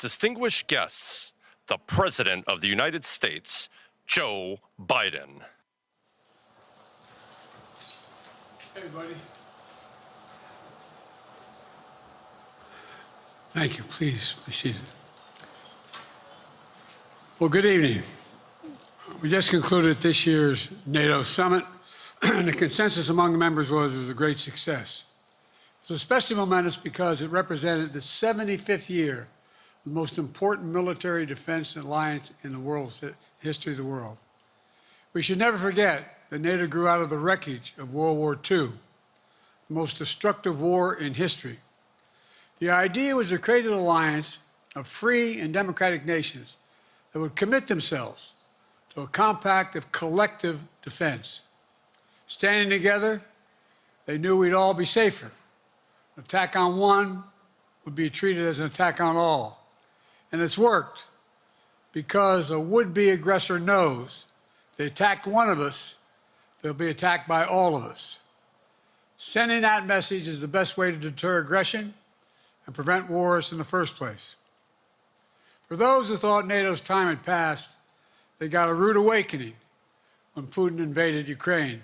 distinguished guests, the President of the United States, Joe Biden. Hey, everybody. Thank you. Please be seated. Well, good evening. We just concluded this year's NATO summit, and the consensus among the members was it was a great success. It was especially momentous because it represented the 75th year of the most important military defense alliance in the world's history of the world. We should never forget that NATO grew out of the wreckage of World War II, the most destructive war in history. The idea was to create an alliance of free and democratic nations that would commit themselves to a compact of collective defense. Standing together, they knew we'd all be safer. An attack on one would be treated as an attack on all. And it's worked because a would-be aggressor knows if they attack one of us, they'll be attacked by all of us. Sending that message is the best way to deter aggression and prevent wars in the first place. For those who thought NATO's time had passed, they got a rude awakening when Putin invaded Ukraine.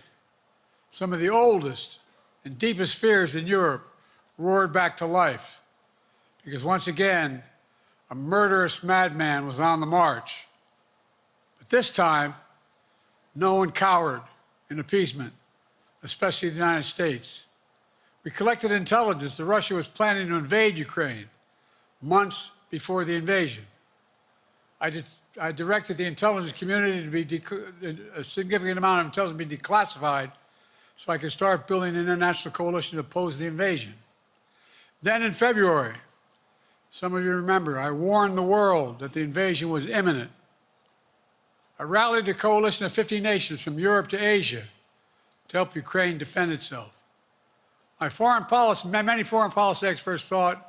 Some of the oldest and deepest fears in Europe roared back to life because once again, a murderous madman was on the march. But this time, no one cowered in appeasement, especially the United States. We collected intelligence that Russia was planning to invade Ukraine months before the invasion. I directed the intelligence community to be a significant amount of intelligence be declassified so I could start building an international coalition to oppose the invasion. Then in February, some of you remember, I warned the world that the invasion was imminent. I rallied a coalition of 50 nations from Europe to Asia to help Ukraine defend itself. Many foreign policy experts thought,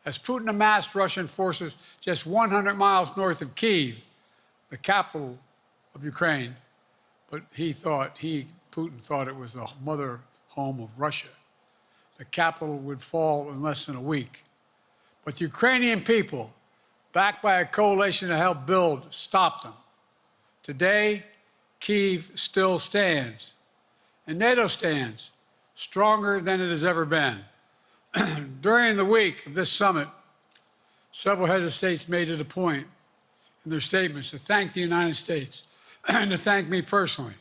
as Putin amassed Russian forces just 100 miles north of Kyiv, the capital of Ukraine, but Putin thought it was the mother home of Russia. The capital would fall in less than a week. But the Ukrainian people, backed by a coalition to help build, stopped them. Today, Kyiv still stands, and NATO stands stronger than it has ever been. During the week of this summit, several heads of states made it a point in their statements to thank the United States and to thank me personally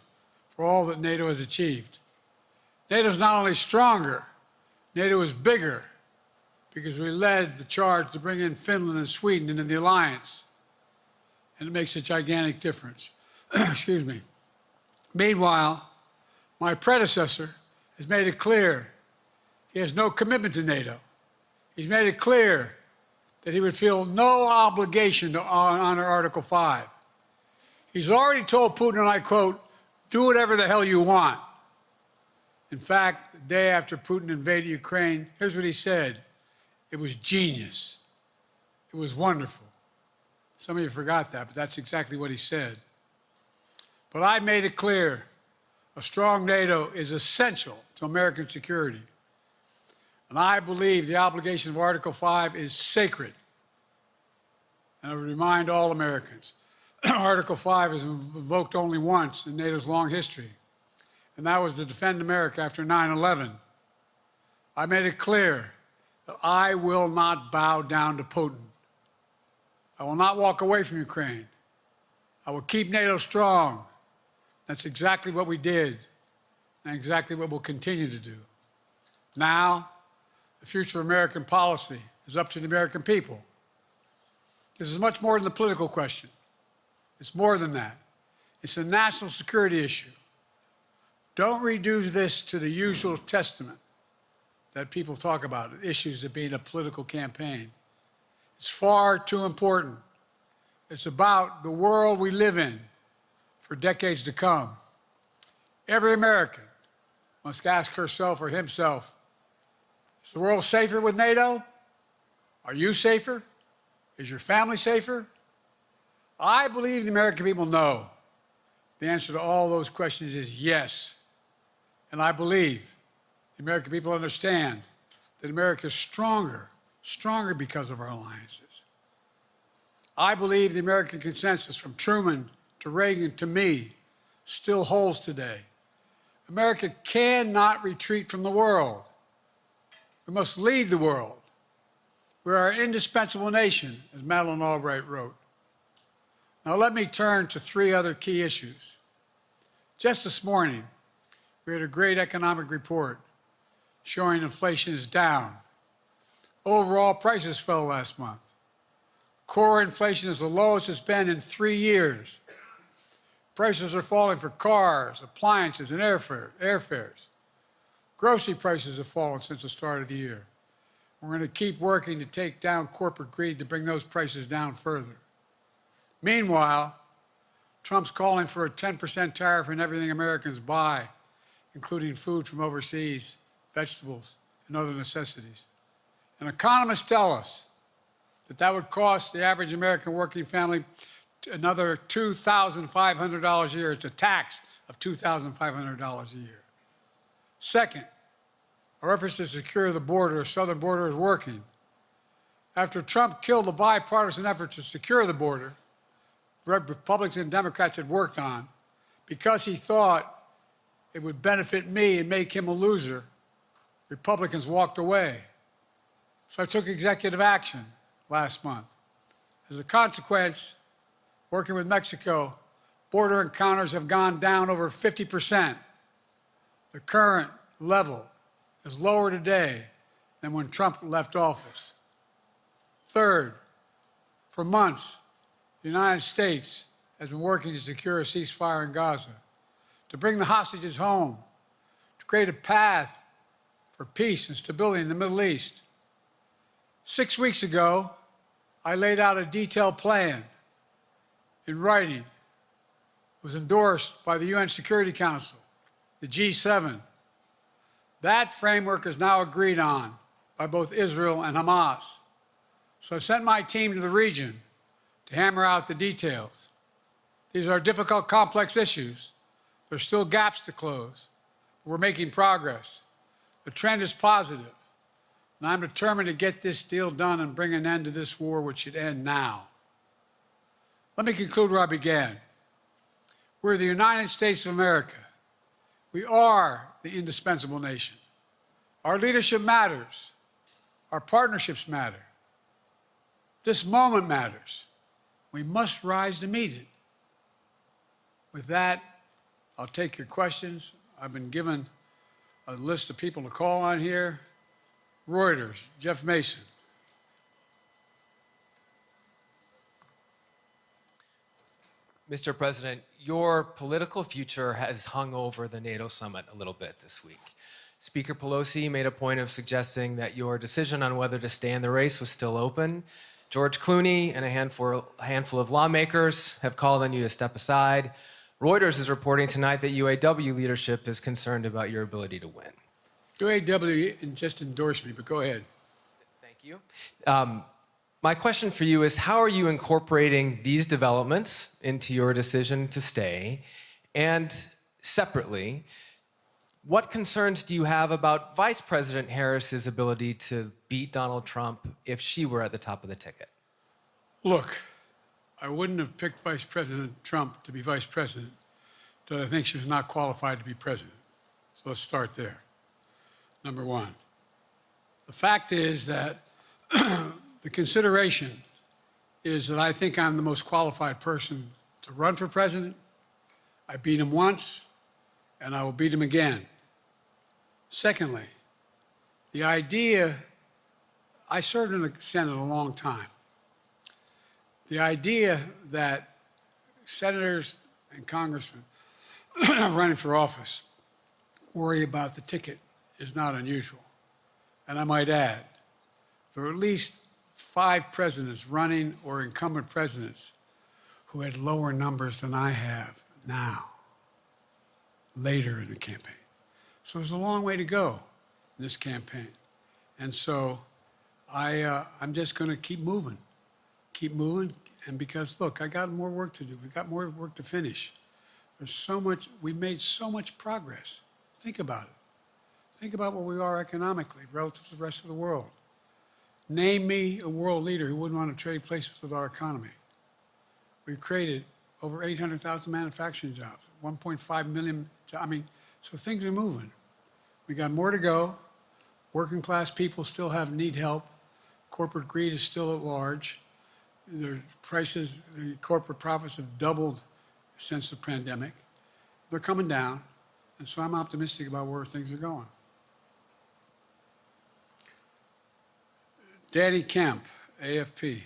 for all that NATO has achieved. NATO is not only stronger, NATO is bigger because we led the charge to bring in Finland and Sweden into the alliance, and it makes a gigantic difference. Excuse me. Meanwhile, my predecessor has made it clear he has no commitment to NATO. He's made it clear that he would feel no obligation to honor Article 5. He's already told Putin, and I quote, "Do whatever the hell you want." In fact, the day after Putin invaded Ukraine, here's what he said. It was genius. It was wonderful. Some of you forgot that, but that's exactly what he said. But I made it clear a strong NATO is essential to American security. And I believe the obligation of Article 5 is sacred. And I would remind all Americans, Article 5 is invoked only once in NATO's long history, and that was to defend America after 9/11. I made it clear that I will not bow down to Putin. I will not walk away from Ukraine. I will keep NATO strong. That's exactly what we did, and exactly what we'll continue to do. Now, the future of American policy is up to the American people. This is much more than a political question. It's more than that. It's a national security issue. Don't reduce this to the usual testament that people talk about, issues of being a political campaign. It's far too important. It's about the world we live in for decades to come. Every American must ask herself or himself, is the world safer with NATO? Are you safer? Is your family safer? I believe the American people know the answer to all those questions is yes. And I believe the American people understand that America is stronger because of our alliances. I believe the American consensus from Truman to Reagan to me still holds today. America cannot retreat from the world. We must lead the world. We are an indispensable nation, as Madeleine Albright wrote. Now let me turn to three other key issues. Just this morning, we had a great economic report showing inflation is down. Overall prices fell last month. Core inflation is the lowest it's been in 3 years. Prices are falling for cars, appliances, and airfares. Grocery prices have fallen since the start of the year. We're going to keep working to take down corporate greed to bring those prices down further. Meanwhile, Trump's calling for a 10% tariff on everything Americans buy, including food from overseas, vegetables, and other necessities. And economists tell us that would cost the average American working family another $2,500 a year. It's a tax of $2,500 a year. Second, our efforts to secure the border, the southern border, is working. After Trump killed the bipartisan effort to secure the border, Republicans and Democrats had worked on, because he thought it would benefit me and make him a loser, Republicans walked away. So I took executive action last month. As a consequence, working with Mexico, border encounters have gone down over 50%. The current level is lower today than when Trump left office. Third, for months, the United States has been working to secure a ceasefire in Gaza, to bring the hostages home, to create a path for peace and stability in the Middle East. 6 weeks ago, I laid out a detailed plan in writing. It was endorsed by the UN Security Council, the G7. That framework is now agreed on by both Israel and Hamas. So I sent my team to the region to hammer out the details. These are difficult, complex issues. There's still gaps to close. We're making progress. The trend is positive. And I'm determined to get this deal done and bring an end to this war, which should end now. Let me conclude where I began. We're the United States of America. We are the indispensable nation. Our leadership matters. Our partnerships matter. This moment matters. We must rise to meet it. With that, I'll take your questions. I've been given a list of people to call on here. Reuters, Jeff Mason. Mr. President, your political future has hung over the NATO summit a little bit this week. Speaker Pelosi made a point of suggesting that your decision on whether to stay in the race was still open. George Clooney and a handful of lawmakers have called on you to step aside. Reuters is reporting tonight that UAW leadership is concerned about your ability to win. UAW just endorsed me, but go ahead. Thank you. My question for you is, how are you incorporating these developments into your decision to stay? And separately, what concerns do you have about Vice President Harris's ability to beat Donald Trump if she were at the top of the ticket? Look, I wouldn't have picked Vice President Trump to be vice president until I think she was not qualified to be president. So let's start there. Number one. The fact is that the consideration is that I think I'm the most qualified person to run for president. I beat him once, and I will beat him again. Secondly, the idea, I served in the Senate a long time. The idea that senators and congressmen running for office worry about the ticket is not unusual. And I might add, there are at least 5 presidents running or incumbent presidents who had lower numbers than I have now, later in the campaign. So there's a long way to go in this campaign. And so I'm just going to keep moving. And because, look, I got more work to do. We've got more work to finish. There's so much, we made so much progress. Think about it. Think about where we are economically relative to the rest of the world. Name me a world leader who wouldn't want to trade places with our economy. We've created over 800,000 manufacturing jobs, 1.5 million, so things are moving. We got more to go. Working class people still need help. Corporate greed is still at large. The corporate profits have doubled since the pandemic. They're coming down, and so I'm optimistic about where things are going. Danny Kemp, AFP.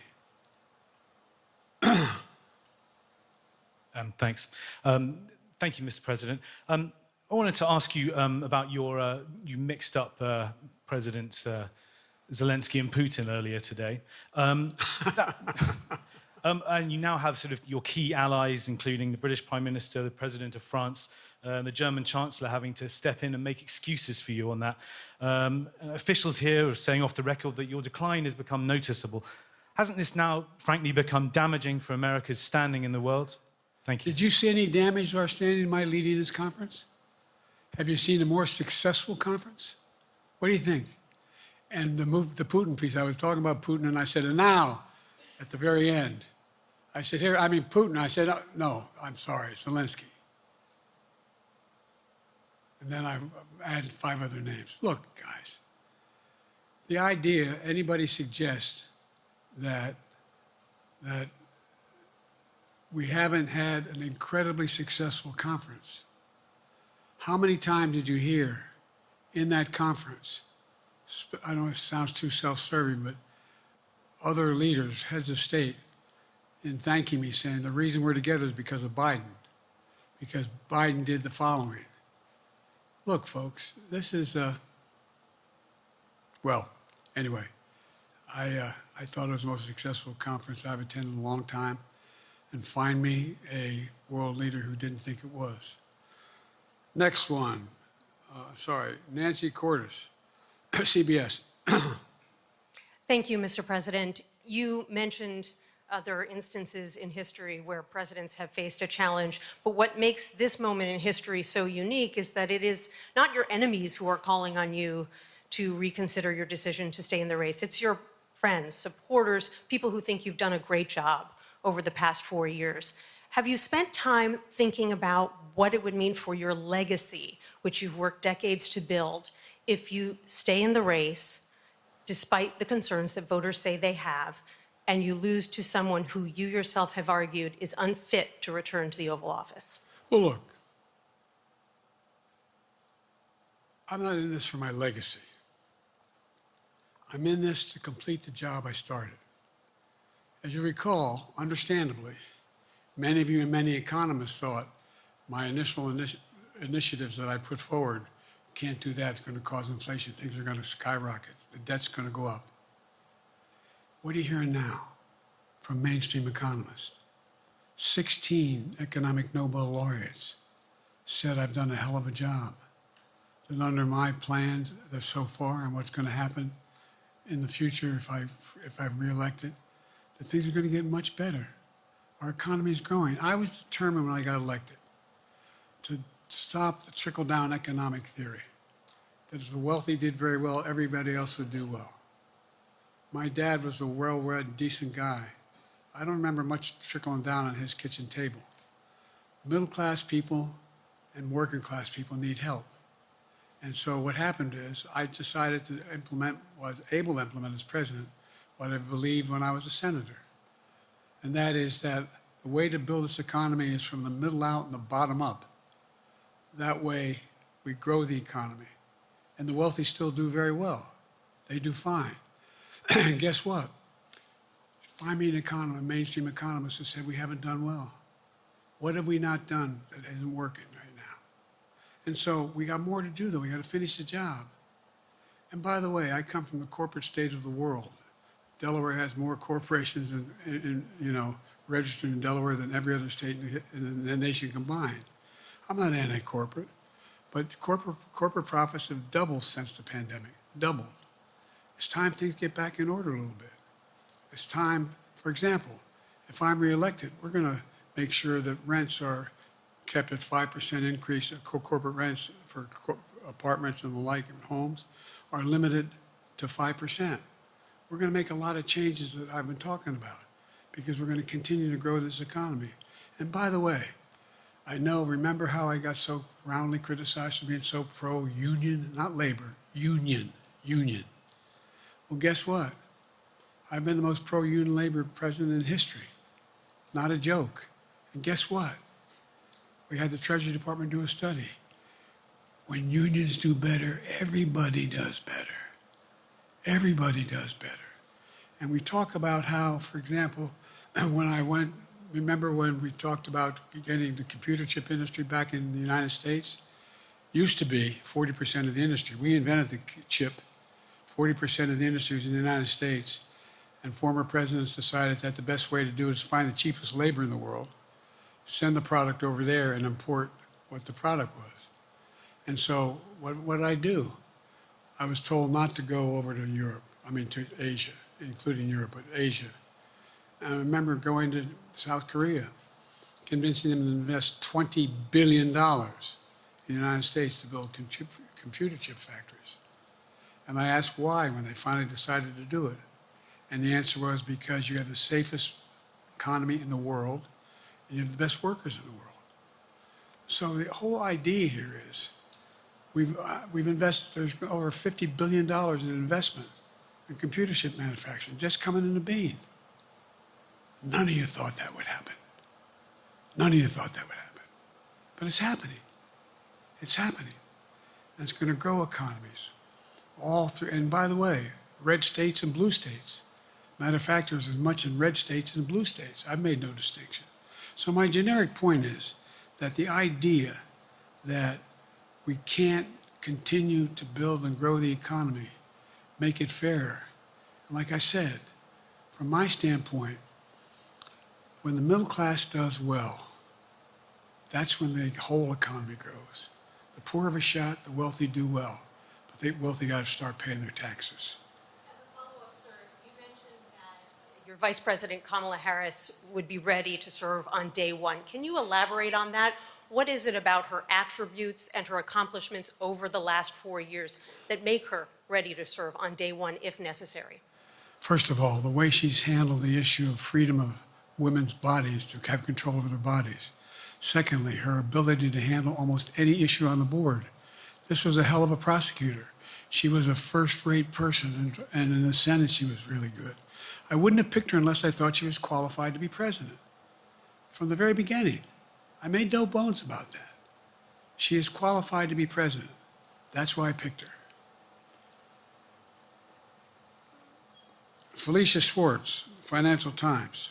Thanks. Thank you, Mr. President. I wanted to ask you about you mixed up Presidents Zelensky and Putin earlier today. And you now have sort of your key allies, including the British Prime Minister, the President of France, the German Chancellor having to step in and make excuses for you on that. Officials here are saying off the record that your decline has become noticeable. Hasn't this now, frankly, become damaging for America's standing in the world? Thank you. Did you see any damage to our standing in my leading this conference? Have you seen a more successful conference? What do you think? And the Putin piece, I was talking about Putin, and I said, and now, at the very end, I said, Putin. I said, no, I'm sorry, Zelensky. And then I added 5 other names. Look, guys, the idea anybody suggests that we haven't had an incredibly successful conference. How many times did you hear in that conference, I know it sounds too self-serving, but other leaders, heads of state, in thanking me, saying the reason we're together is because of Biden, because Biden did the following. Look, folks, this is, well, anyway, I thought it was the most successful conference I've attended in a long time, and find me a world leader who didn't think it was. Next one, Nancy Cordes, CBS. Thank you, Mr. President. You mentioned other instances in history where presidents have faced a challenge, but what makes this moment in history so unique is that it is not your enemies who are calling on you to reconsider your decision to stay in the race. It's your friends, supporters, people who think you've done a great job over the past 4 years. Have you spent time thinking about what it would mean for your legacy, which you've worked decades to build, if you stay in the race, despite the concerns that voters say they have, and you lose to someone who you yourself have argued is unfit to return to the Oval Office? Well, look, I'm not in this for my legacy. I'm in this to complete the job I started. As you recall, understandably, many of you and many economists thought my initial initiatives that I put forward, can't do that, it's going to cause inflation, things are going to skyrocket, the debt's going to go up. What are you hearing now from mainstream economists? 16 economic Nobel laureates said I've done a hell of a job. That under my plans so far and what's going to happen in the future if I'm reelected, that things are going to get much better. Our economy is growing. I was determined when I got elected to stop the trickle-down economic theory, that if the wealthy did very well, everybody else would do well. My dad was a well-read, decent guy. I don't remember much trickling down on his kitchen table. Middle-class people and working-class people need help. And so what happened is I decided to was able to implement as president what I believed when I was a senator. And that is that the way to build this economy is from the middle out and the bottom up. That way we grow the economy. And the wealthy still do very well. They do fine. And guess what? Find me an mainstream economist who said we haven't done well. What have we not done that isn't working right now? And so we got more to do, though. We got to finish the job. And by the way, I come from the corporate state of the world. Delaware has more corporations registered in Delaware than every other state in the nation combined. I'm not anti-corporate, but corporate profits have doubled since the pandemic, doubled. It's time things get back in order a little bit. It's time, for example, if I'm reelected, we're going to make sure that rents are kept at 5% increase, corporate rents for apartments and the like and homes are limited to 5%. We're going to make a lot of changes that I've been talking about because we're going to continue to grow this economy. And by the way, remember how I got so roundly criticized for being so pro-union, not labor, union. Well, guess what? I've been the most pro-union labor president in history. Not a joke. And guess what? We had the Treasury Department do a study. When unions do better, everybody does better. Everybody does better. And we talk about how, for example, remember when we talked about getting the computer chip industry back in the United States? Used to be 40% of the industry. We invented the chip. 40% of the industry was in the United States. And former presidents decided that the best way to do it is find the cheapest labor in the world, send the product over there, and import what the product was. And so what did I do? I was told not to go over to Europe, to Asia, including Europe, but Asia. And I remember going to South Korea, convincing them to invest $20 billion in the United States to build computer chip factories. And I asked why when they finally decided to do it. And the answer was because you have the safest economy in the world and you have the best workers in the world. So the whole idea here is we've invested, there's over $50 billion in investment in computer chip manufacturing just coming into being. None of you thought that would happen. None of you thought that would happen. But it's happening. It's happening. And it's going to grow economies all through. And by the way, red states and blue states. Matter of fact, there's as much in red states as in blue states. I've made no distinction. So my generic point is that the idea that we can't continue to build and grow the economy, make it fairer. And like I said, from my standpoint, when the middle class does well, that's when the whole economy grows. The poor have a shot, the wealthy do well, but the wealthy got to start paying their taxes. As a follow-up, sir, you mentioned that your Vice President Kamala Harris would be ready to serve on day one. Can you elaborate on that? What is it about her attributes and her accomplishments over the last 4 years that make her ready to serve on day one if necessary? First of all, the way she's handled the issue of freedom of women's bodies to have control over their bodies. Secondly, her ability to handle almost any issue on the board. This was a hell of a prosecutor. She was a first-rate person, and in the Senate, she was really good. I wouldn't have picked her unless I thought she was qualified to be president. From the very beginning, I made no bones about that. She is qualified to be president. That's why I picked her. Felicia Schwartz, Financial Times.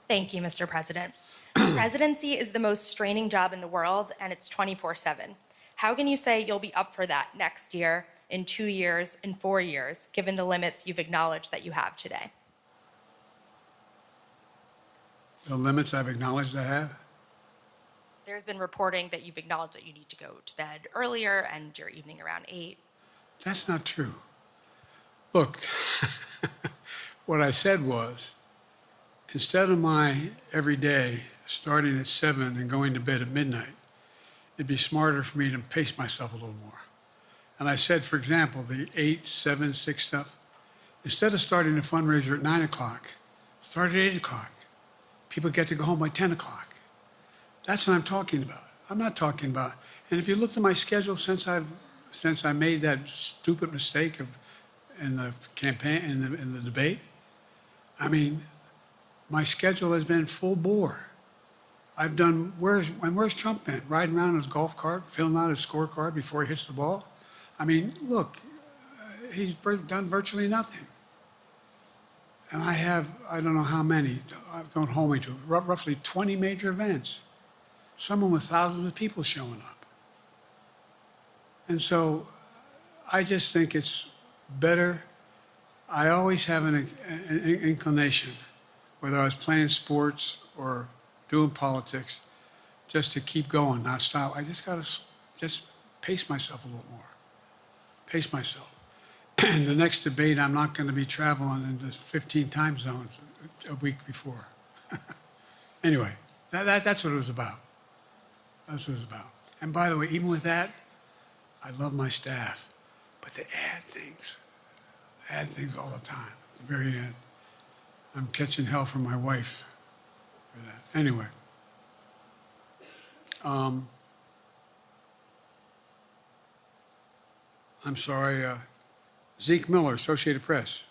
Thank you, Mr. President. Presidency is the most straining job in the world, and it's 24/7. How can you say you'll be up for that next year, in 2 years, in 4 years, given the limits you've acknowledged that you have today? The limits I've acknowledged I have? There's been reporting that you've acknowledged that you need to go to bed earlier and your evening around 8. That's not true. Look, what I said was, instead of my every day starting at 7 and going to bed at midnight, it'd be smarter for me to pace myself a little more. And I said, for example, the 8, 7, 6 stuff, instead of starting a fundraiser at 9 o'clock, start at 8 o'clock. People get to go home by 10 o'clock. That's what I'm talking about. I'm not talking about, and if you look at my schedule since I made that stupid mistake in the campaign, in the debate, I mean, my schedule has been full bore. I've done, where's Trump been? Riding around in his golf cart, filling out his scorecard before he hits the ball? I mean, look, he's done virtually nothing. And I have, I don't know how many, don't hold me to it, roughly 20 major events. Some with thousands of people showing up. And so I just think it's better. I always have an inclination, whether I was playing sports or doing politics, just to keep going, not stop. I just got to just pace myself a little more. Pace myself. And the next debate, I'm not going to be traveling into 15 time zones a week before. Anyway, that's what it was about. That's what it was about. And by the way, even with that, I love my staff, but they add things all the time, at the very end. I'm catching hell from my wife for that. Anyway. I'm sorry, Zeke Miller, Associated Press.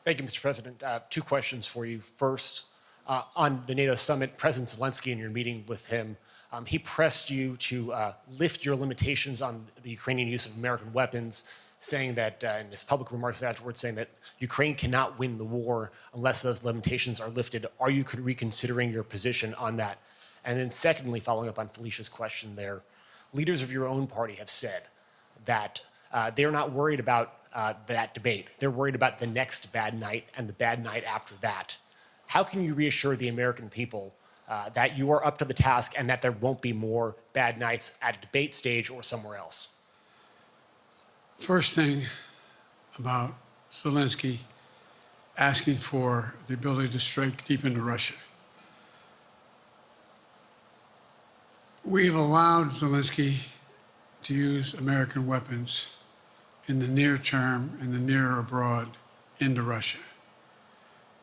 Thank you, Mr. President. Two questions for you. First, on the NATO summit, President Zelensky, in your meeting with him, he pressed you to lift your limitations on the Ukrainian use of American weapons, saying that, in his public remarks afterwards, saying that Ukraine cannot win the war unless those limitations are lifted. Are you reconsidering your position on that? And then secondly, following up on Felicia's question there, leaders of your own party have said that they're not worried about that debate. They're worried about the next bad night and the bad night after that. How can you reassure the American people that you are up to the task and that there won't be more bad nights at a debate stage or somewhere else? First thing about Zelensky asking for the ability to strike deep into Russia. We've allowed Zelensky to use American weapons in the near term, in the near or abroad, into Russia.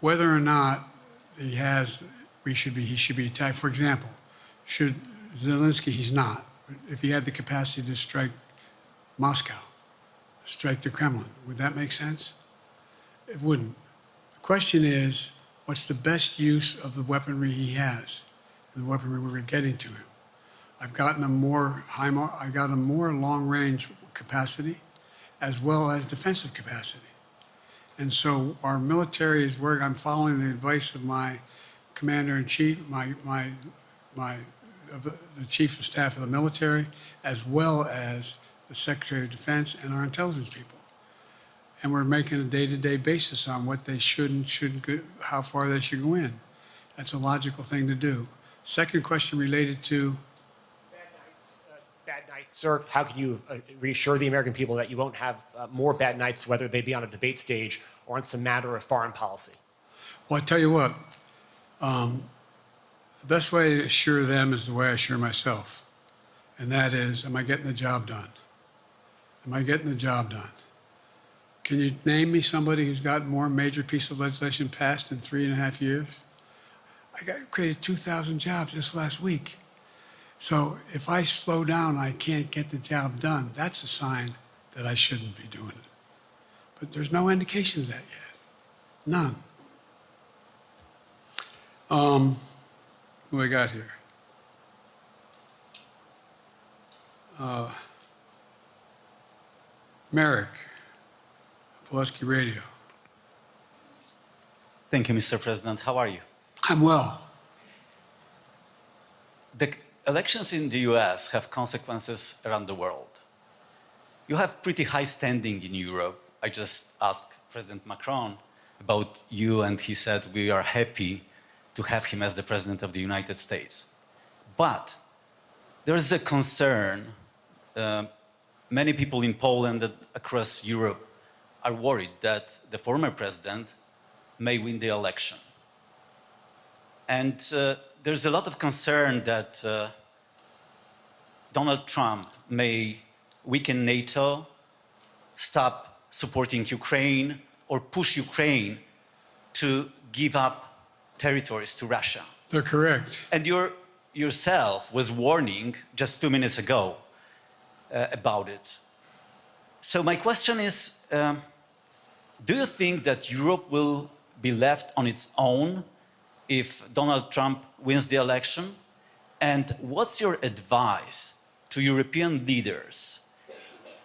Whether or not he should be attacked. For example, should Zelensky, he's not. If he had the capacity to strike Moscow, strike the Kremlin, would that make sense? It wouldn't. The question is, what's the best use of the weaponry he has, and the weaponry we're getting to him? I've gotten him more long-range capacity, as well as defensive capacity. And so our military is where I'm following the advice of my commander-in-chief, the chief of staff of the military, as well as the Secretary of Defense and our intelligence people. And we're making a day-to-day basis on what they should and shouldn't go, how far they should go in. That's a logical thing to do. Second question related to Bad nights, sir. How can you reassure the American people that you won't have more bad nights, whether they be on a debate stage or on some matter of foreign policy? Well, I tell you what, the best way to assure them is the way I assure myself. And that is, am I getting the job done? Am I getting the job done? Can you name me somebody who's got more major piece of legislation passed in 3.5 years? I created 2,000 jobs just last week. So if I slow down, I can't get the job done. That's a sign that I shouldn't be doing it. But there's no indication of that yet. None. Who I got here? Merrick, Pulaski Radio. Thank you, Mr. President. How are you? I'm well. The elections in the US have consequences around the world. You have pretty high standing in Europe. I just asked President Macron about you, and he said we are happy to have him as the President of the United States. But there is a concern. Many people in Poland and across Europe are worried that the former president may win the election. And there's a lot of concern that Donald Trump may weaken NATO, stop supporting Ukraine, or push Ukraine to give up territories to Russia. They're correct. And yourself was warning just 2 minutes ago about it. So my question is, do you think that Europe will be left on its own if Donald Trump wins the election? And what's your advice to European leaders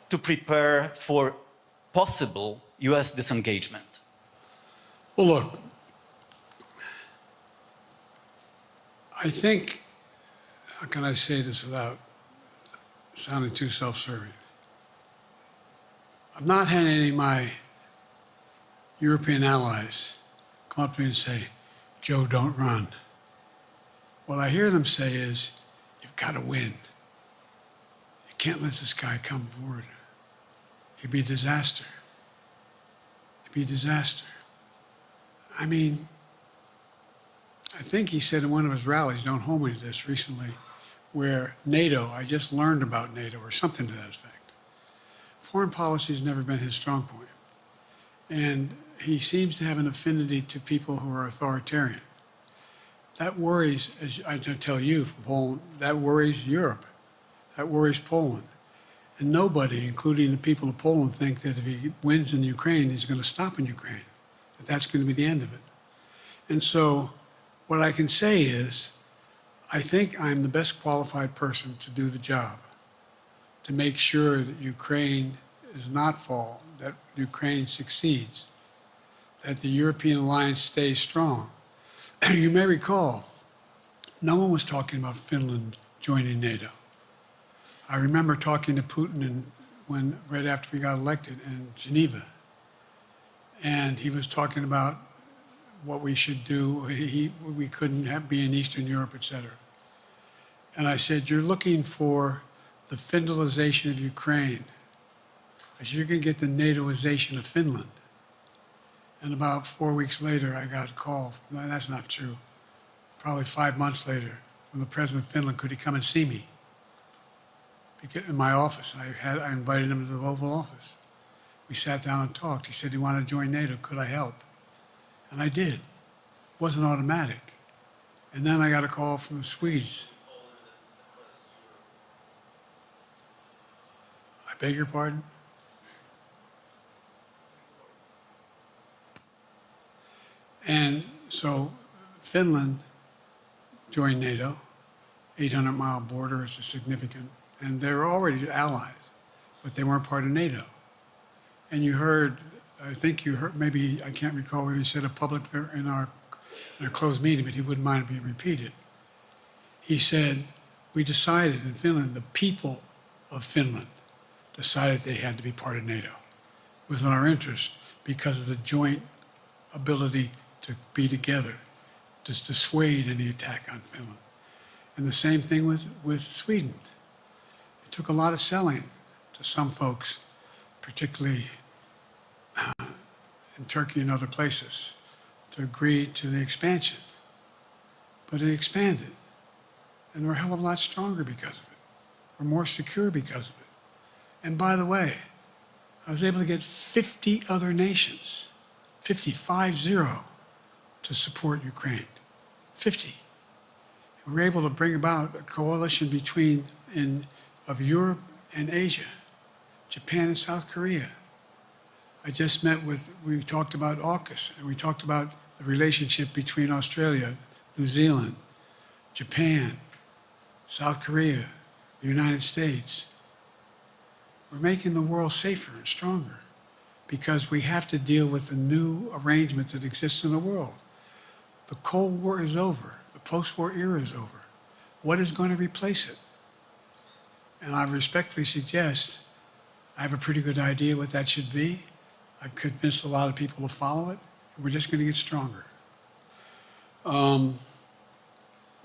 to prepare for possible US disengagement? Well, look, I think, how can I say this without sounding too self-serving? I'm not having any of my European allies come up to me and say, Joe, don't run. What I hear them say is, you've got to win. You can't let this guy come forward. It'd be a disaster. It'd be a disaster. I mean, I think he said in one of his rallies, don't hold me to this, recently, where NATO, I just learned about NATO, or something to that effect. Foreign policy has never been his strong point. And he seems to have an affinity to people who are authoritarian. That worries, as I tell you from Poland, that worries Europe. That worries Poland. And nobody, including the people of Poland, think that if he wins in Ukraine, he's going to stop in Ukraine, that that's going to be the end of it. And so what I can say is, I think I'm the best qualified person to do the job, to make sure that Ukraine does not fall, that Ukraine succeeds, that the European alliance stays strong. You may recall, no one was talking about Finland joining NATO. I remember talking to Putin right after we got elected in Geneva, and he was talking about what we should do. We couldn't be in Eastern Europe, et cetera. And I said, you're looking for the Finlandization of Ukraine. I said, you're going to get the NATOization of Finland. And about 4 weeks later, I got a call. No, that's not true. Probably 5 months later, from the president of Finland, could he come and see me? In my office, I invited him to the Oval Office. We sat down and talked. He said he wanted to join NATO. Could I help? And I did. It wasn't automatic. And then I got a call from the Swedes. I beg your pardon? And so Finland joined NATO. 800-mile border is a significant, and they were already allies, but they weren't part of NATO. And you heard, I think you heard, maybe, I can't recall whether he said it publicly in our closed meeting, but he wouldn't mind it being repeated. He said, we decided in Finland, the people of Finland decided they had to be part of NATO. It was in our interest because of the joint ability to be together, to dissuade any attack on Finland. And the same thing with Sweden. It took a lot of selling to some folks, particularly in Turkey and other places, to agree to the expansion. But it expanded. And we're a hell of a lot stronger because of it. We're more secure because of it. And by the way, I was able to get 50 other nations, 50, to support Ukraine. 50. We were able to bring about a coalition of Europe and Asia, Japan and South Korea. I just we talked about AUKUS, and we talked about the relationship between Australia, New Zealand, Japan, South Korea, the United States. We're making the world safer and stronger because we have to deal with the new arrangement that exists in the world. The Cold War is over. The post-war era is over. What is going to replace it? And I respectfully suggest I have a pretty good idea what that should be. I've convinced a lot of people to follow it, and we're just going to get stronger.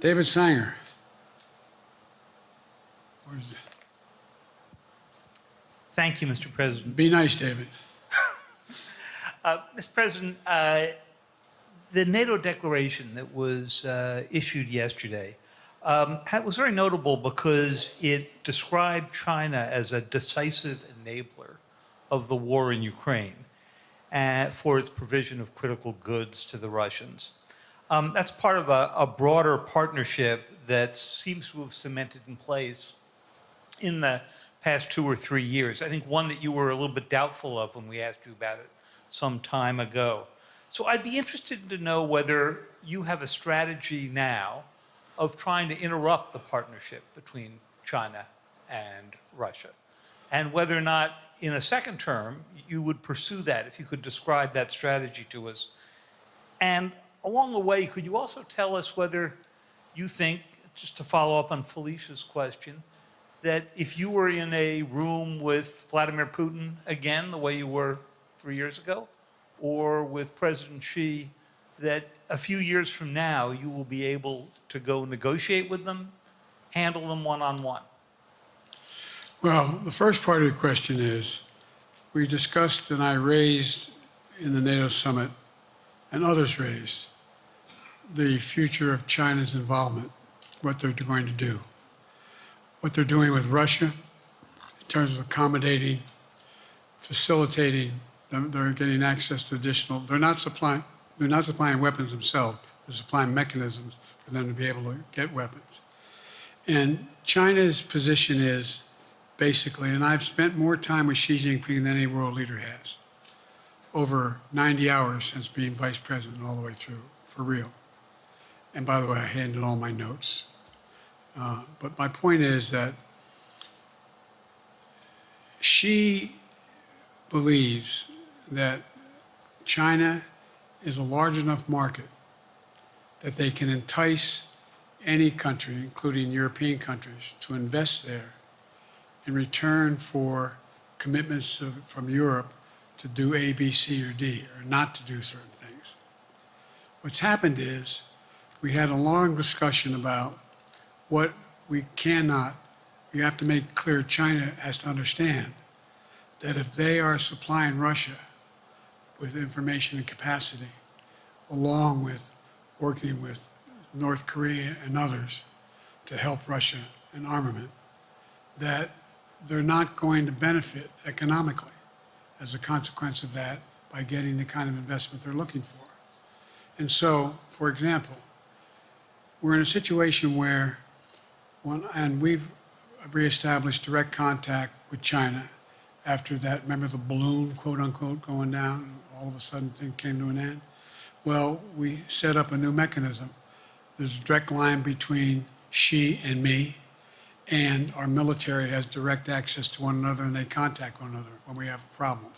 David Sanger. Where's it? Thank you, Mr. President. Be nice, David. Mr. President, the NATO declaration that was issued yesterday was very notable because it described China as a decisive enabler of the war in Ukraine for its provision of critical goods to the Russians. That's part of a broader partnership that seems to have cemented in place in the past 2 or 3 years. I think one that you were a little bit doubtful of when we asked you about it some time ago. So I'd be interested to know whether you have a strategy now of trying to interrupt the partnership between China and Russia, and whether or not in a second term you would pursue that, if you could describe that strategy to us. And along the way, could you also tell us whether you think, just to follow up on Felicia's question, that if you were in a room with Vladimir Putin again, the way you were 3 years ago, or with President Xi, that a few years from now you will be able to go negotiate with them, handle them one-on-one? Well, the first part of the question is, we discussed and I raised in the NATO summit, and others raised, the future of China's involvement, what they're going to do, what they're doing with Russia in terms of accommodating, facilitating they're getting access to additional, they're not supplying weapons themselves, they're supplying mechanisms for them to be able to get weapons. And China's position is basically, and I've spent more time with Xi Jinping than any world leader has, over 90 hours since being vice president all the way through, for real. And by the way, I handed all my notes. But my point is that Xi believes that China is a large enough market that they can entice any country, including European countries, to invest there in return for commitments from Europe to do A, B, C, or D, or not to do certain things. What's happened is we had a long discussion about what we cannot, we have to make clear China has to understand that if they are supplying Russia with information and capacity, along with working with North Korea and others to help Russia in armament, that they're not going to benefit economically as a consequence of that by getting the kind of investment they're looking for. And so, for example, we're in a situation where, and we've reestablished direct contact with China after that, remember the balloon, quote unquote, going down, and all of a sudden things came to an end? Well, we set up a new mechanism. There's a direct line between Xi and me, and our military has direct access to one another, and they contact one another when we have problems.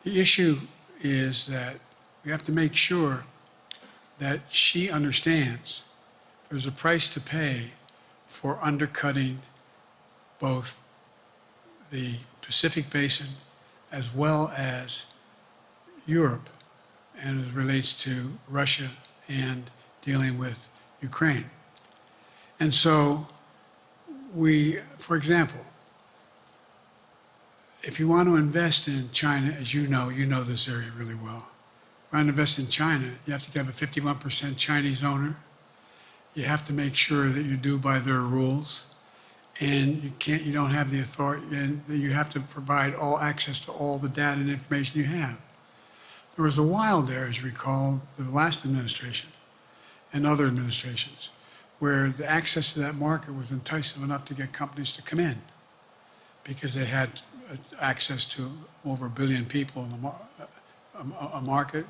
The issue is that we have to make sure that Xi understands there's a price to pay for undercutting both the Pacific Basin as well as Europe, and as it relates to Russia and dealing with Ukraine. And so we, for example, if you want to invest in China, as you know this area really well. If you want to invest in China, you have to have a 51% Chinese owner. You have to make sure that you do by their rules. And you don't have the authority, and you have to provide all access to all the data and information you have. There was a while there, as you recall, the last administration and other administrations, where the access to that market was enticing enough to get companies to come in because they had access to over 1 billion people in a market,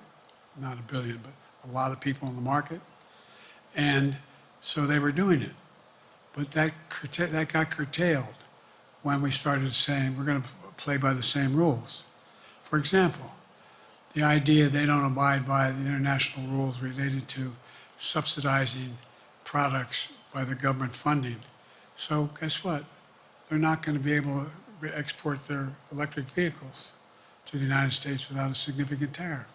not 1 billion, but a lot of people in the market. And so they were doing it. But that got curtailed when we started saying we're going to play by the same rules. For example, the idea they don't abide by the international rules related to subsidizing products by the government funding. So guess what? They're not going to be able to export their electric vehicles to the United States without a significant tariff.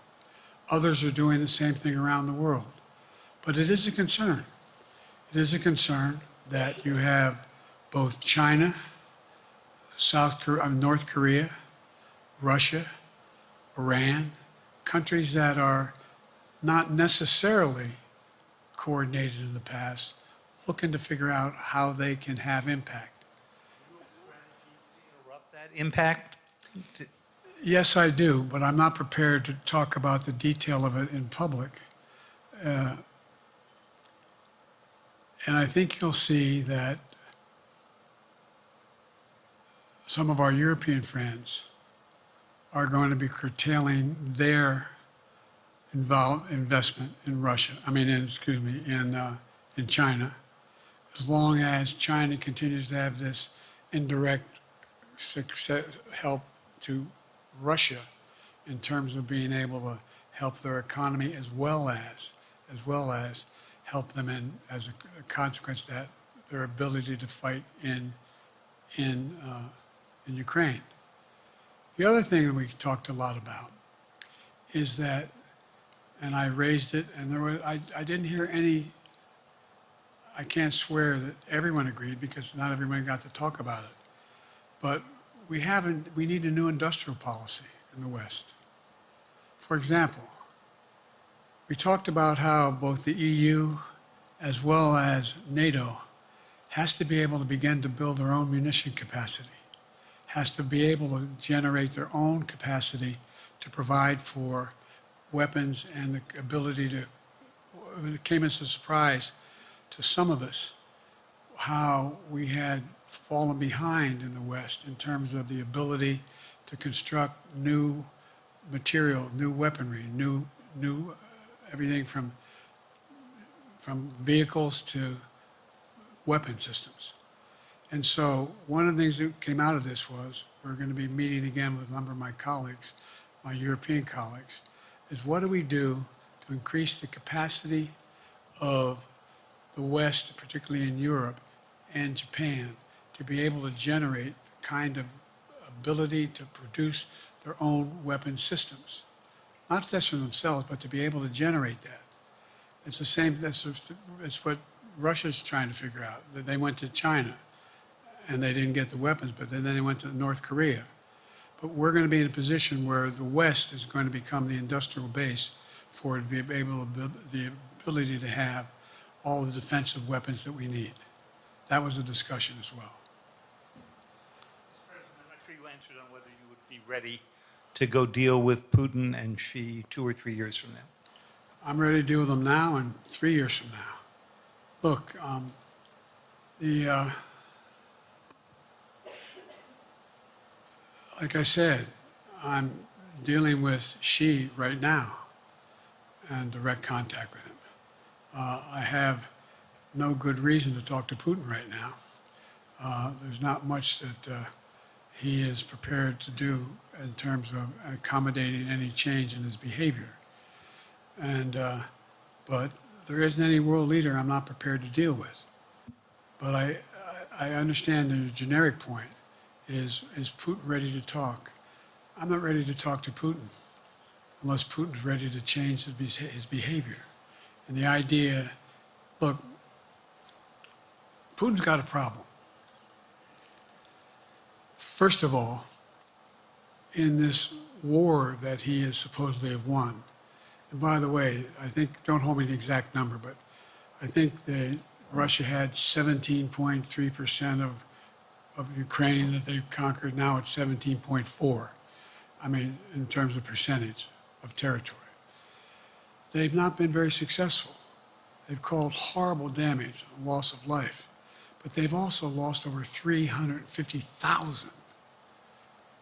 Others are doing the same thing around the world. But it is a concern. It is a concern that you have both China, North Korea, Russia, Iran, countries that are not necessarily coordinated in the past, looking to figure out how they can have impact. Interrupt that impact? Yes, I do, but I'm not prepared to talk about the detail of it in public. And I think you'll see that some of our European friends are going to be curtailing their investment in Russia. In China, as long as China continues to have this indirect help to Russia in terms of being able to help their economy as well as help them in, as a consequence of that, their ability to fight in Ukraine. The other thing that we talked a lot about is that, and I raised it, and I didn't hear any, I can't swear that everyone agreed because not everyone got to talk about it, but we need a new industrial policy in the West. For example, we talked about how both the EU as well as NATO has to be able to begin to build their own munition capacity, has to be able to generate their own capacity to provide for weapons and the ability to, it came as a surprise to some of us how we had fallen behind in the West in terms of the ability to construct new material, new weaponry, new everything from vehicles to weapon systems. And so one of the things that came out of this was we're going to be meeting again with a number of my colleagues, my European colleagues, is what do we do to increase the capacity of the West, particularly in Europe and Japan, to be able to generate the kind of ability to produce their own weapon systems. Not just for themselves, but to be able to generate that. It's the same, it's what Russia's trying to figure out. That they went to China and they didn't get the weapons, but then they went to North Korea. But we're going to be in a position where the West is going to become the industrial base for it to be able to, the ability to have all the defensive weapons that we need. That was a discussion as well. President, I'm not sure you answered on whether you would be ready to go deal with Putin and Xi 2 or 3 years from now. I'm ready to deal with them now and 3 years from now. Look, like I said, I'm dealing with Xi right now and direct contact with him. I have no good reason to talk to Putin right now. There's not much that he is prepared to do in terms of accommodating any change in his behavior. And, but there isn't any world leader I'm not prepared to deal with. But I understand the generic point is Putin ready to talk? I'm not ready to talk to Putin unless Putin's ready to change his behavior. And the idea, look, Putin's got a problem. First of all, in this war that he is supposedly have won, and by the way, I think, don't hold me to the exact number, but I think that Russia had 17.3% of Ukraine that they've conquered. Now it's 17.4. I mean, in terms of percentage of territory. They've not been very successful. They've caused horrible damage, loss of life, but they've also lost over 350,000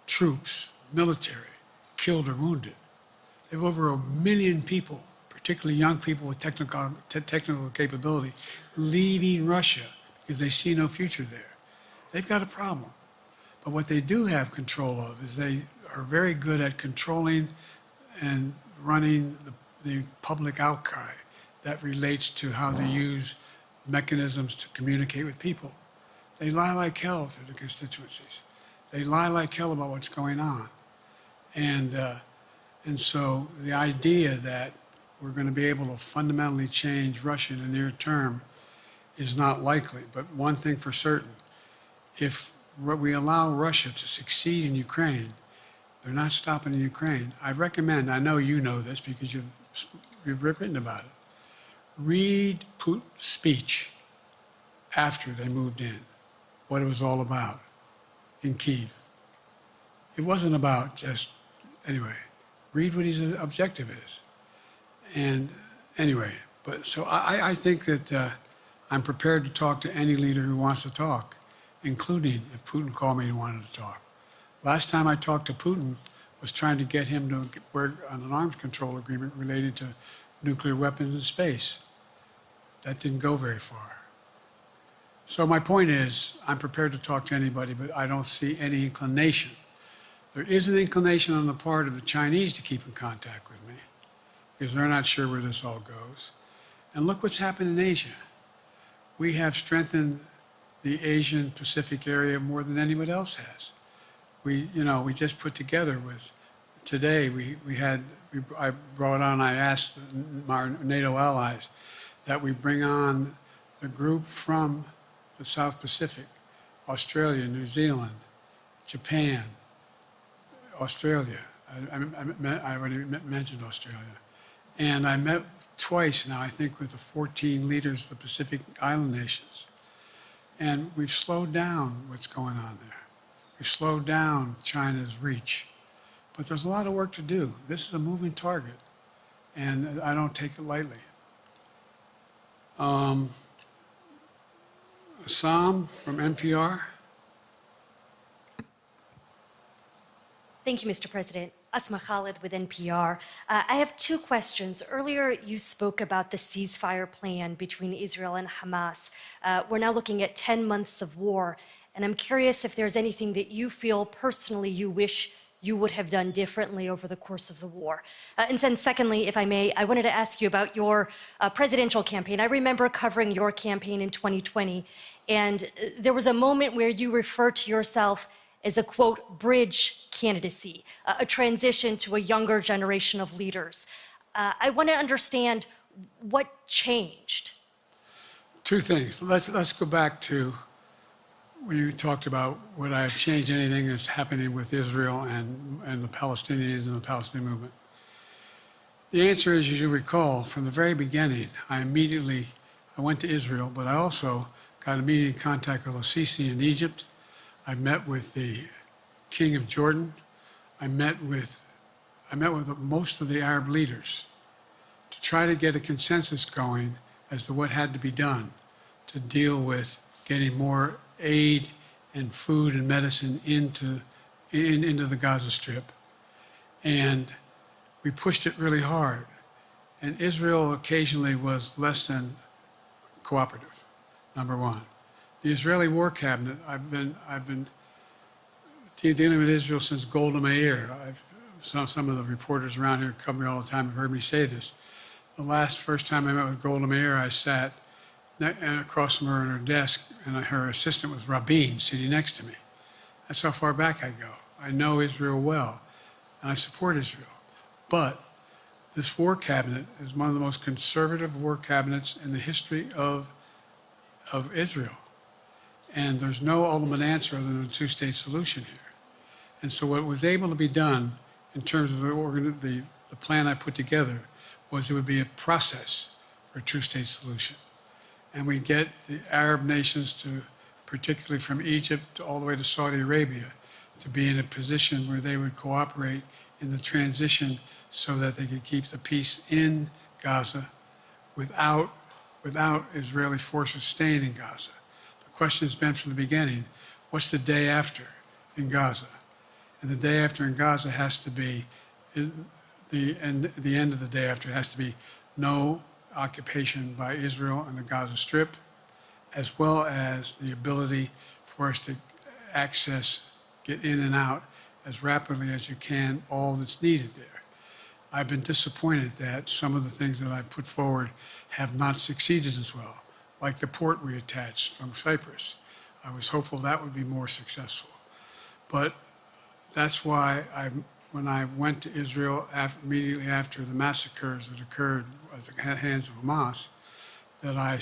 troops, military, killed or wounded. They have over 1 million people, particularly young people with technical capability, leaving Russia because they see no future there. They've got a problem. But what they do have control of is they are very good at controlling and running the public outcry that relates to how they use mechanisms to communicate with people. They lie like hell through the constituencies. They lie like hell about what's going on. And so the idea that we're going to be able to fundamentally change Russia in the near term is not likely. But one thing for certain, if we allow Russia to succeed in Ukraine, they're not stopping in Ukraine. I recommend, I know you know this because you've written about it, read Putin's speech after they moved in, what it was all about in Kyiv. It wasn't about just, anyway, read what his objective is. And anyway, but so I think that I'm prepared to talk to any leader who wants to talk, including if Putin called me and wanted to talk. Last time I talked to Putin was trying to get him to work on an arms control agreement related to nuclear weapons in space. That didn't go very far. So my point is, I'm prepared to talk to anybody, but I don't see any inclination. There is an inclination on the part of the Chinese to keep in contact with me, because they're not sure where this all goes. And look what's happened in Asia. We have strengthened the Asian Pacific area more than anybody else has. We just put together with, today I brought on, I asked our NATO allies that we bring on the group from the South Pacific, Australia, New Zealand, Japan, Australia. I already mentioned Australia. And I met twice now, I think, with the 14 leaders of the Pacific Island nations. And we've slowed down what's going on there. We've slowed down China's reach. But there's a lot of work to do. This is a moving target, and I don't take it lightly. Sam from NPR. Thank you, Mr. President. Asma Khalid with NPR. I have two questions. Earlier, you spoke about the ceasefire plan between Israel and Hamas. We're now looking at 10 months of war, and I'm curious if there's anything that you feel personally you wish you would have done differently over the course of the war. And then secondly, if I may, I wanted to ask you about your presidential campaign. I remember covering your campaign in 2020, and there was a moment where you referred to yourself as a, quote, bridge candidacy, a transition to a younger generation of leaders. I want to understand what changed. Two things. Let's go back to when you talked about would I have changed anything that's happening with Israel and the Palestinians and the Palestinian movement. The answer is, as you recall, from the very beginning, I went to Israel, but I also got immediate contact with al-Sisi in Egypt. I met with the King of Jordan. I met with most of the Arab leaders to try to get a consensus going as to what had to be done to deal with getting more aid and food and medicine into the Gaza Strip. And we pushed it really hard. And Israel occasionally was less than cooperative, number one. The Israeli War Cabinet, I've been dealing with Israel since Golda Meir. Some of the reporters around here come here all the time have heard me say this. The first time I met with Golda Meir, I sat across from her at her desk, and her assistant was Rabin sitting next to me. That's how far back I go. I know Israel well, and I support Israel. But this war cabinet is one of the most conservative war cabinets in the history of Israel. And there's no ultimate answer other than a two-state solution here. And so what was able to be done in terms of the plan I put together was it would be a process for a two-state solution. And we get the Arab nations to, particularly from Egypt all the way to Saudi Arabia, to be in a position where they would cooperate in the transition so that they could keep the peace in Gaza without Israeli forces staying in Gaza. The question has been from the beginning, what's the day after in Gaza? And the day after in Gaza has to be, the end of the day after has to be no occupation by Israel in the Gaza Strip, as well as the ability for us to get in and out as rapidly as you can, all that's needed there. I've been disappointed that some of the things that I've put forward have not succeeded as well, like the port we attached from Cyprus. I was hopeful that would be more successful. But that's why when I went to Israel immediately after the massacres that occurred at the hands of Hamas, the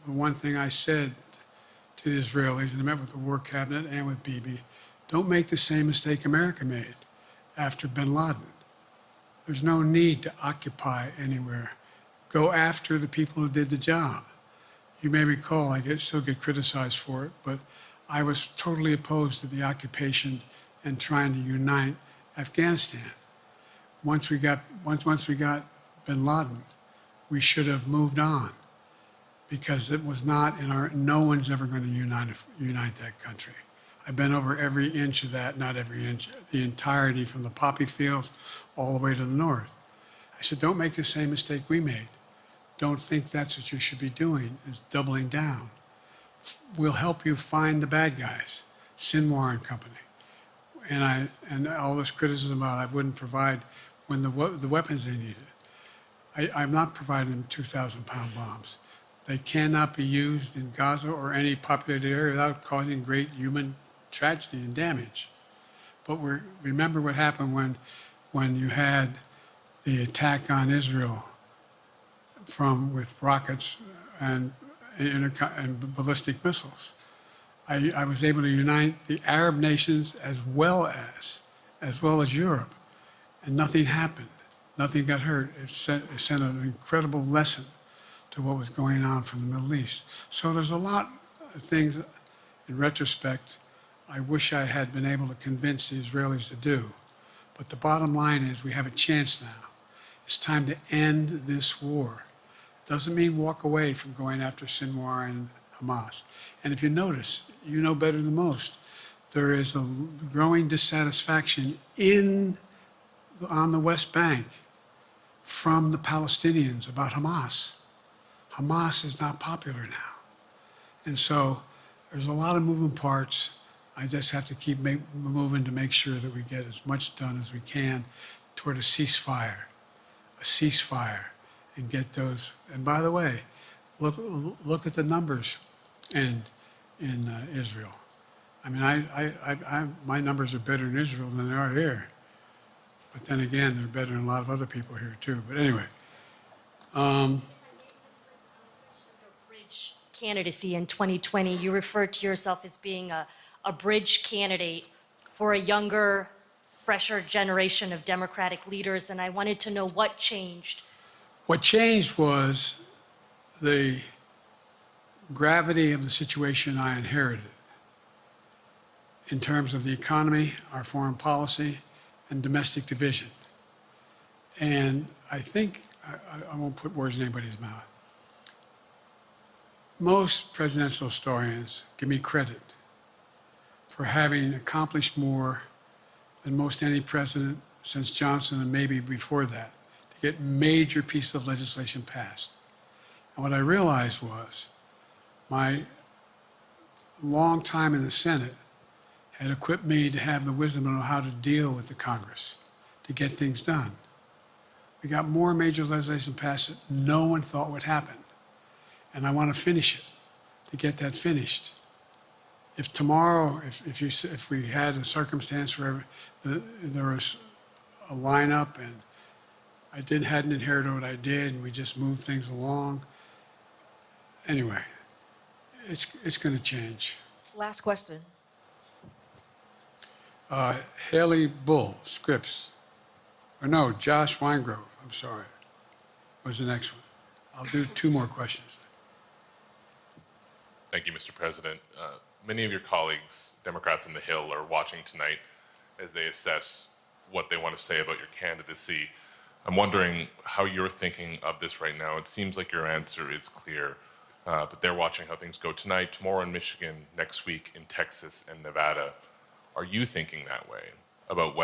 one thing I said to the Israelis, and I met with the War Cabinet and with Bibi, don't make the same mistake America made after bin Laden. There's no need to occupy anywhere. Go after the people who did the job. You may recall, I still get criticized for it, but I was totally opposed to the occupation and trying to unite Afghanistan. Once we got bin Laden, we should have moved on, because it was not no one's ever going to unite that country. I've been over every inch of that, not every inch, the entirety from the poppy fields all the way to the north. I said, don't make the same mistake we made. Don't think that's what you should be doing, is doubling down. We'll help you find the bad guys, Sinwar and company. And all this criticism about I wouldn't provide when the weapons they needed. I'm not providing them 2,000-pound bombs. They cannot be used in Gaza or any populated area without causing great human tragedy and damage. But remember what happened when you had the attack on Israel with rockets and ballistic missiles. I was able to unite the Arab nations as well as Europe, and nothing happened. Nothing got hurt. It sent an incredible lesson to what was going on from the Middle East. So there's a lot of things, in retrospect, I wish I had been able to convince the Israelis to do. But the bottom line is we have a chance now. It's time to end this war. Doesn't mean walk away from going after Sinwar and Hamas. And if you notice, you know better than most, there is a growing dissatisfaction on the West Bank from the Palestinians about Hamas. Hamas is not popular now. And so there's a lot of moving parts. I just have to keep moving to make sure that we get as much done as we can toward a ceasefire, and get those. And by the way, look at the numbers in Israel. I mean, my numbers are better in Israel than they are here. But then again, they're better than a lot of other people here too. But anyway. Bridge candidacy in 2020, you referred to yourself as being a bridge candidate for a younger, fresher generation of Democratic leaders, and I wanted to know what changed. What changed was the gravity of the situation I inherited in terms of the economy, our foreign policy, and domestic division. And I think, I won't put words in anybody's mouth. Most presidential historians give me credit for having accomplished more than most any president since Johnson and maybe before that to get major pieces of legislation passed. And what I realized was my long time in the Senate had equipped me to have the wisdom to know how to deal with the Congress, to get things done. We got more major legislation passed that no one thought would happen. And I want to finish it, to get that finished. If tomorrow, if we had a circumstance where there was a lineup and I hadn't inherited what I did and we just moved things along, anyway, it's going to change. Last question. Haley Bull, Scripps. Or no, Josh Weingrove, I'm sorry, was the next one. I'll do 2 more questions. Thank you, Mr. President. Many of your colleagues, Democrats on the Hill, are watching tonight as they assess what they want to say about your candidacy. I'm wondering how you're thinking of this right now. It seems like your answer is clear, but they're watching how things go tonight, tomorrow in Michigan, next week in Texas and Nevada. Are you thinking that way about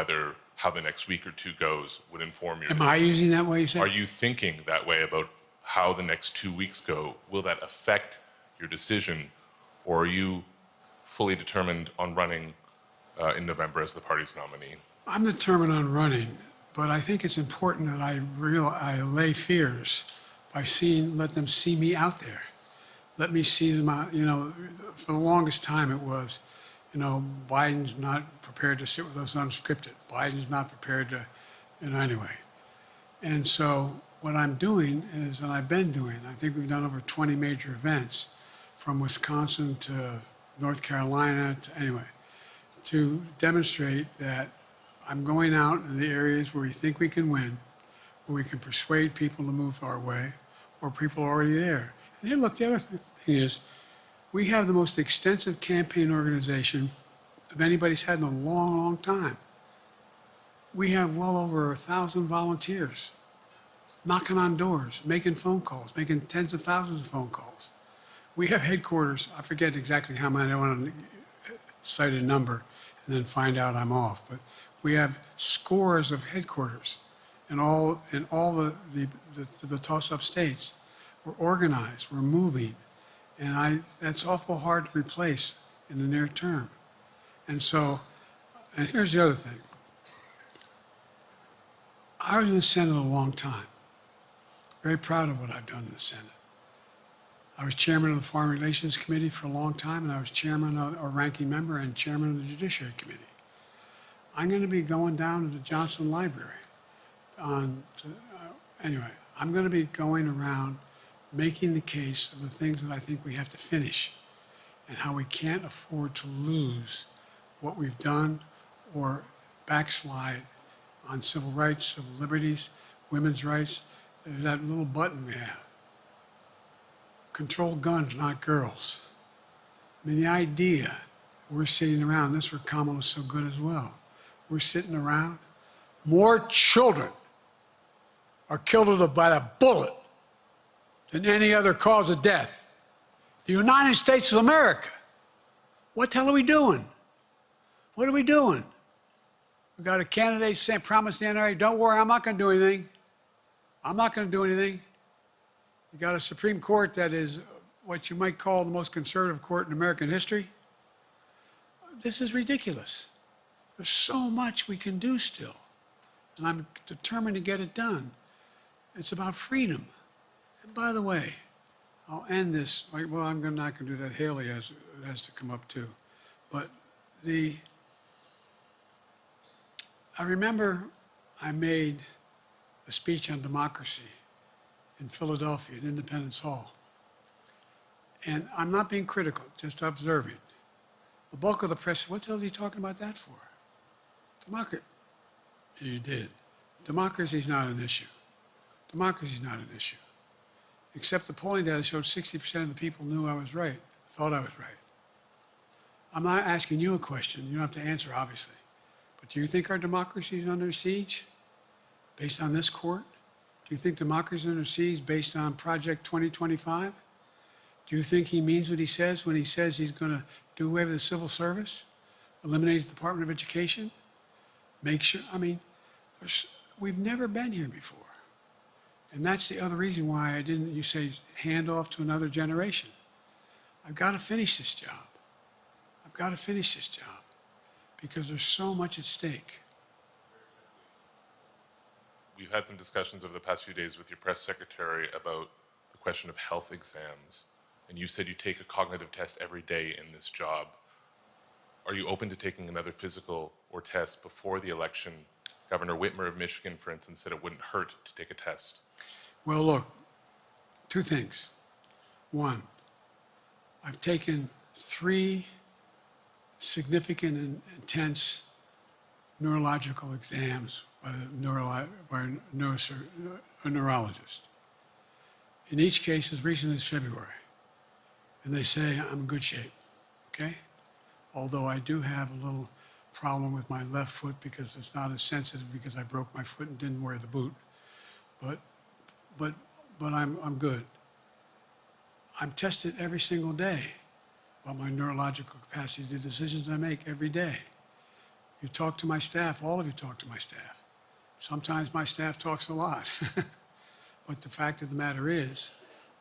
how the next week or 2 goes would inform your... Am I using that way, you say? Are you thinking that way about how the next 2 weeks go? Will that affect your decision, or are you fully determined on running in November as the party's nominee? I'm determined on running, but I think it's important that I allay fears by let them see me out there. Let me see them out. You know, for the longest time it was, Biden's not prepared to sit with us unscripted. Biden's not prepared to, anyway. And so what I'm doing is, and I've been doing, I think we've done over 20 major events from Wisconsin to North Carolina to demonstrate that I'm going out in the areas where we think we can win, where we can persuade people to move our way, or people are already there. And here, look, the other thing is, we have the most extensive campaign organization of anybody's had in a long, long time. We have well over 1,000 volunteers knocking on doors, making phone calls, making tens of thousands of phone calls. We have headquarters, I forget exactly how many, I don't want to cite a number and then find out I'm off, but we have scores of headquarters in all the toss-up states. We're organized, we're moving, and that's awful hard to replace in the near term. And here's the other thing. I was in the Senate a long time. Very proud of what I've done in the Senate. I was chairman of the Foreign Relations Committee for a long time, and I was chairman or ranking member and chairman of the Judiciary Committee. I'm going to be going down to the Johnson Library. I'm going to be going around making the case of the things that I think we have to finish and how we can't afford to lose what we've done or backslide on civil rights, civil liberties, women's rights. There's that little button we have. Control guns, not girls. I mean, the idea We're sitting around. That's where Kamala's so good as well. We're sitting around. More children are killed by a bullet than any other cause of death. The United States of America. What the hell are we doing? What are we doing? We got a candidate saying, promise the NRA, don't worry, I'm not going to do anything. I'm not going to do anything. We got a Supreme Court that is what you might call the most conservative court in American history. This is ridiculous. There's so much we can do still, and I'm determined to get it done. It's about freedom. And by the way, I'll end this. Well, I'm not going to do that. Haley has to come up too. But I remember I made a speech on democracy in Philadelphia at Independence Hall. And I'm not being critical, just observing. The bulk of the press said, what the hell is he talking about that for? Democracy. You did. Democracy is not an issue. Democracy is not an issue. Except the polling data showed 60% of the people knew I was right, thought I was right. I'm not asking you a question. You don't have to answer, obviously. But do you think our democracy is under siege based on this court? Do you think democracy is under siege based on Project 2025? Do you think he means what he says when he says he's going to do away with the civil service, eliminate the Department of Education, make sure, I mean, we've never been here before. And that's the other reason why you say, hand off to another generation. I've got to finish this job. I've got to finish this job because there's so much at stake. We've had some discussions over the past few days with your press secretary about the question of health exams. And you said you take a cognitive test every day in this job. Are you open to taking another physical or test before the election? Governor Whitmer of Michigan, for instance, said it wouldn't hurt to take a test. Well, look, two things. One, I've taken 3 significant and intense neurological exams by a neurologist. In each case, as recently as February. And they say I'm in good shape, okay? Although I do have a little problem with my left foot because it's not as sensitive because I broke my foot and didn't wear the boot. But I'm good. I'm tested every single day about my neurological capacity to do decisions I make every day. You talk to my staff, all of you talk to my staff. Sometimes my staff talks a lot. But the fact of the matter is,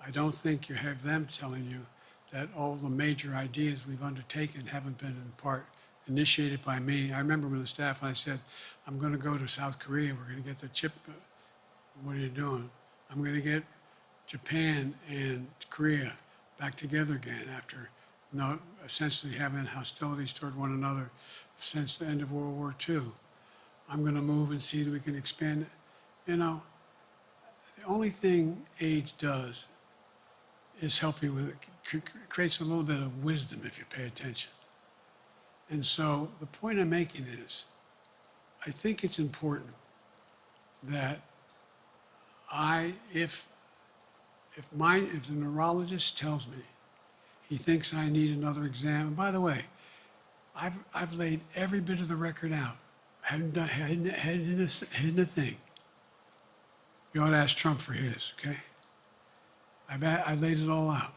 I don't think you have them telling you that all the major ideas we've undertaken haven't been in part initiated by me. I remember when the staff and I said, I'm going to go to South Korea, we're going to get the chip. What are you doing? I'm going to get Japan and Korea back together again after essentially having hostilities toward one another since the end of World War II. I'm going to move and see that we can expand it. You know, the only thing age does is help you with it. Creates a little bit of wisdom if you pay attention. And so the point I'm making is, I think it's important that if the neurologist tells me he thinks I need another exam, and by the way, I've laid every bit of the record out, hadn't hidden a thing. You ought to ask Trump for his, okay? I laid it all out.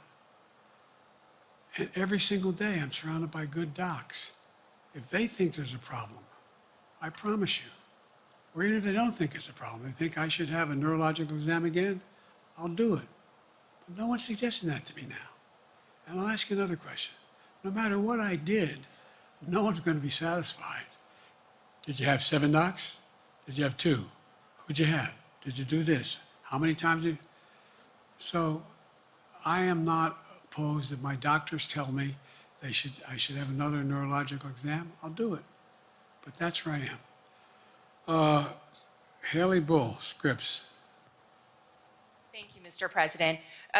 And every single day, I'm surrounded by good docs. If they think there's a problem, I promise you, or even if they don't think it's a problem, they think I should have a neurological exam again, I'll do it. But no one's suggesting that to me now. And I'll ask you another question. No matter what I did, no one's going to be satisfied. Did you have 7 docs? Did you have 2? Who'd you have? Did you do this? How many times did you? So I am not opposed if my doctors tell me I should have another neurological exam, I'll do it. But that's where I am. Haley Bull, Scripps. Thank you, Mr. President.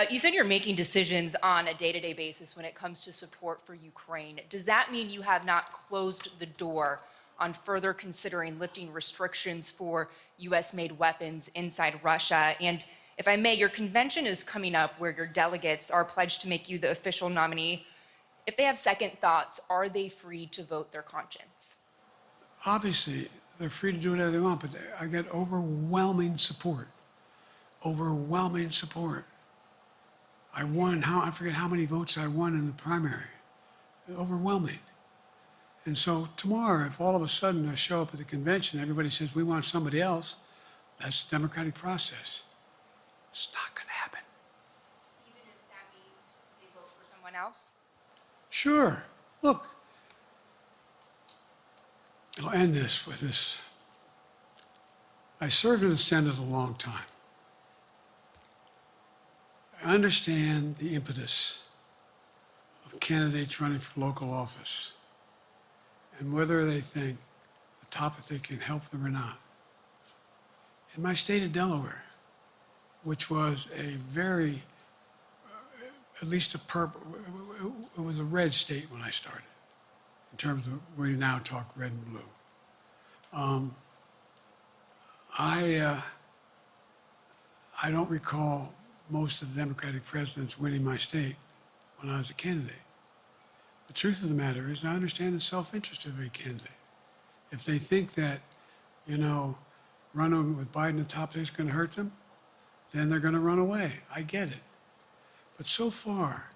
You said you're making decisions on a day-to-day basis when it comes to support for Ukraine. Does that mean you have not closed the door on further considering lifting restrictions for U.S.-made weapons inside Russia? And if I may, your convention is coming up where your delegates are pledged to make you the official nominee If they have second thoughts, are they free to vote their conscience? Obviously, they're free to do whatever they want, but I get overwhelming support. Overwhelming support. I won, I forget how many votes I won in the primary. Overwhelming. And so tomorrow, if all of a sudden I show up at the convention, everybody says, we want somebody else, that's the democratic process. It's not going to happen. Even if that means they vote for someone else? Sure. Look, I'll end this with this. I served in the Senate a long time. I understand the impetus of candidates running for local office and whether they think the top if they can help them or not. In my state of Delaware, which was a very, at least a purple, it was a red state when I started, in terms of where you now talk red and blue. I don't recall most of the Democratic presidents winning my state when I was a candidate. The truth of the matter is I understand the self-interest of a candidate. If they think that, running with Biden at the top is going to hurt them, then they're going to run away. I get it. But so far,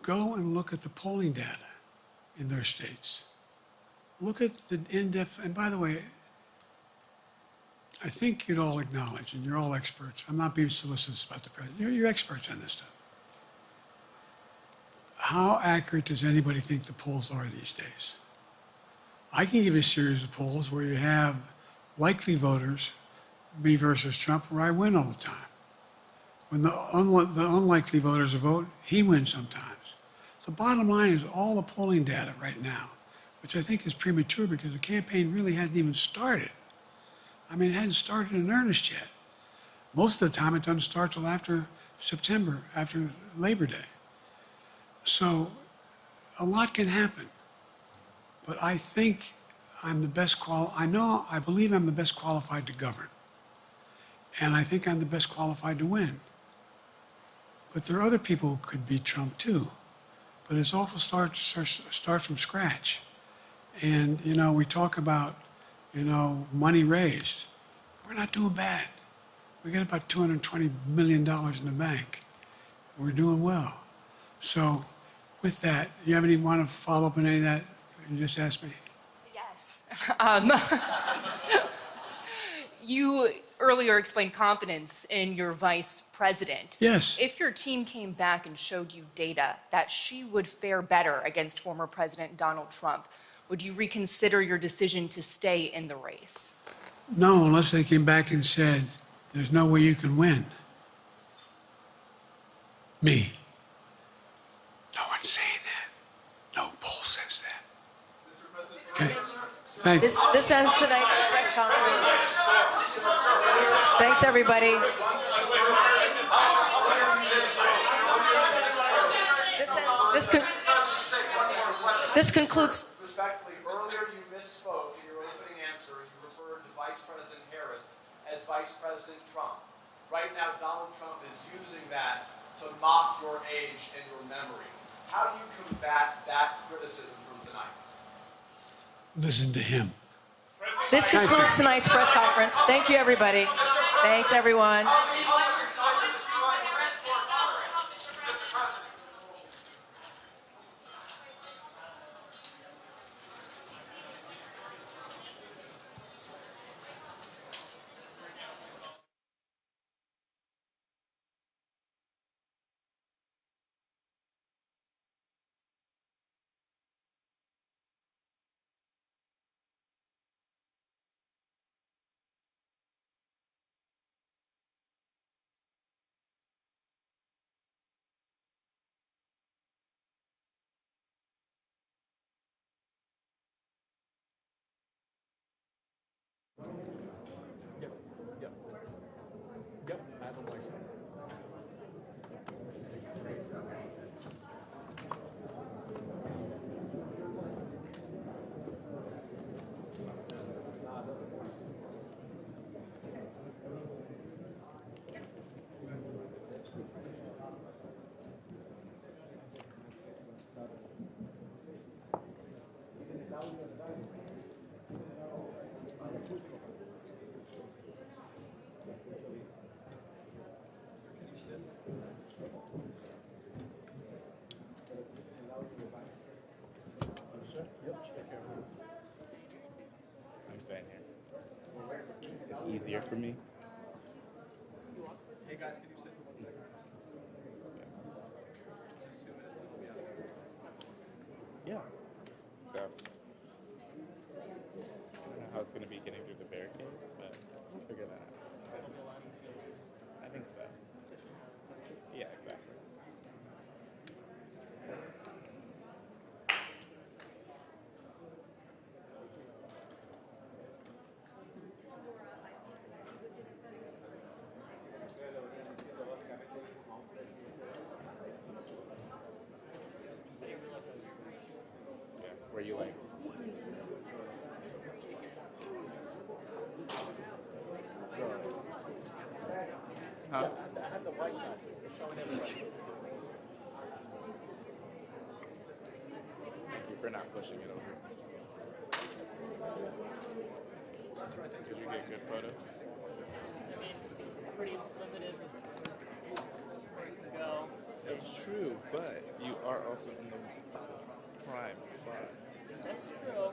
go and look at the polling data in their states. Look at the in-depth, and by the way, I think you'd all acknowledge, and you're all experts. I'm not being solicitous about the president. You're experts on this stuff. How accurate does anybody think the polls are these days? I can give you a series of polls where you have likely voters, me versus Trump, where I win all the time. When the unlikely voters vote, he wins sometimes. The bottom line is all the polling data right now, which I think is premature because the campaign really hasn't even started. I mean, it hadn't started in earnest yet. Most of the time, it doesn't start till after September, after Labor Day. So a lot can happen. But I think I'm the best I believe I'm the best qualified to govern. And I think I'm the best qualified to win. But there are other people who could beat Trump too. But it's awful start from scratch. And, we talk about, money raised. We're not doing bad. We got about $220 million in the bank. We're doing well. So with that, you have any want to follow up on any of that you just asked me? Yes. You earlier explained confidence in your vice president. Yes. If your team came back and showed you data that she would fare better against former President Donald Trump, would you reconsider your decision to stay in the race? No, unless they came back and said, there's no way you can win. Me. No one's saying that. No poll says that. Okay. Thanks. This ends tonight's press conference. Thanks, everybody. This concludes. Respectfully, earlier you misspoke in your opening answer. You referred to Vice President Harris as Vice President Trump. Right now, Donald Trump is using that to mock your age and your memory. How do you combat that criticism from tonight? Listen to him. This concludes tonight's press conference. Thank you, everybody. Thanks, everyone. I'm staying here. It's easier for me. Hey guys, can you sit for 1 second? Just 2 minutes, and we'll be out of here. Yeah. So, I don't know how it's going to be getting through the barricades, but we'll figure that out. I think so. Yeah, exactly. Yeah, were you like, what is that? Huh? I had the white shot for showing everybody. Thank you for not pushing it over. Did you get good photos? I mean, pretty limited space to go. It's true, but you are also in the prime spot. That's true.